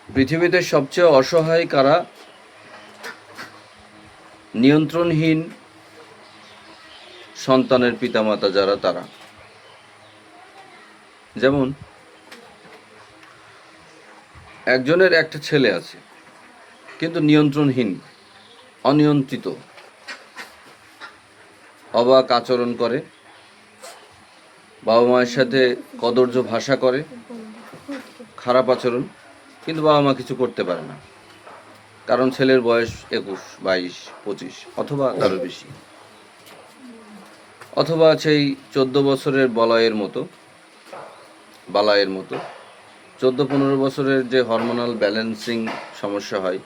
পৃথিবীতে সবচেয়ে অসহায় কারা? নিয়ন্ত্রণহীন সন্তানের পিতামাতা যারা, তারা। যেমন একজনের একটা ছেলে আছে কিন্তু নিয়ন্ত্রণহীন, অনিয়ন্ত্রিত, অবাক আচরণ করে, বাবা মায়ের সাথে কদর্য ভাষা করে, খারাপ আচরণ, কিন্তু বাবা মা কিছু করতে পারে না, কারণ ছেলের বয়স 21, 22, 25 অথবা তারও বেশি, অথবা সেই 14 বছরের বালায়ের মতো 14-15 বছরের যে হরমোনাল ব্যালেন্সিং সমস্যা হয়,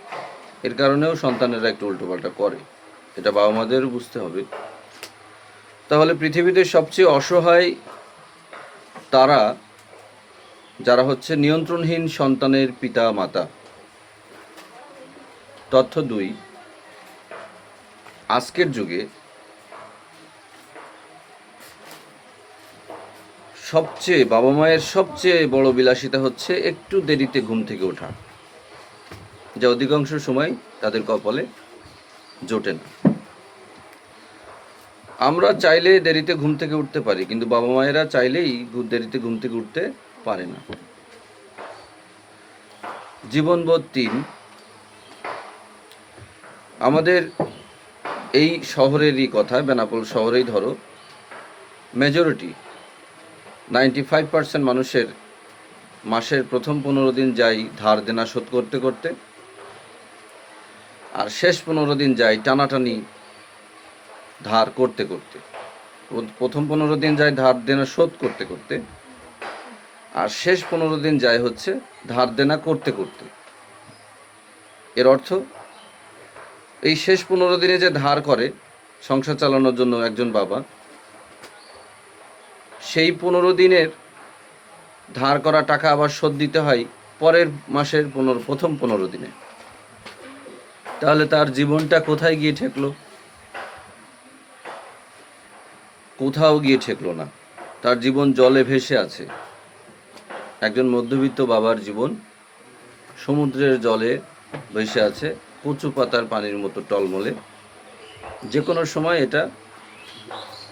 এর কারণেও সন্তানেরা একটু উল্টোপাল্টা করে। এটা বাবা মাদের বুঝতে হবে। তাহলে পৃথিবীতে সবচেয়ে অসহায় তারা যারা হচ্ছে নিয়ন্ত্রণহীন সন্তানের পিতা মাতা। তথ্য 2, আজকের যুগে বাবা মায়ের সবচেয়ে বড় বিলাসিতা হচ্ছে একটু দেরিতে ঘুম থেকে ওঠা, যা অধিকাংশ সময় তাদের কপালে জোটে না। আমরা চাইলে দেরিতে ঘুম থেকে উঠতে পারি, কিন্তু বাবা মায়েরা চাইলেই দেরিতে ঘুম থেকে উঠতে পারে না। জীবনবোধ 3, আমাদের এই শহরেরই কথা, বেনাপোল শহরেই ধরো, মেজরিটি 95% মানুষের মাসের প্রথম 15 দিন যায় ধার দেনা শোধ করতে করতে, আর শেষ 15 দিন যায় টানাটানি ধার করতে করতে। প্রথম 15 দিন যায় ধার দেনা শোধ করতে করতে, আর শেষ 15 দিন যায় হচ্ছে ধার দেনা করতে করতে। এর অর্থ এই শেষ 15 দিনে যে ধার করে সংসার চালানোর জন্য একজন বাবা, সেই 15 দিনের ধার করা টাকা আবার শোধ দিতে হয় পরের মাসের প্রথম 15 দিনে। তাহলে তার জীবনটা কোথায় গিয়ে ঠেকলো? কোথাও গিয়ে ঠেকলো না, তার জীবন জলে ভেসে আছে। একজন মধ্যবিত্ত বাবার জীবন সমুদ্রের জলে ভেসে আছে, কচু পাতার পানির মতো টলমলে। যে কোনো সময় এটা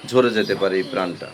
ঝরে যেতে পারে এই প্রাণটা।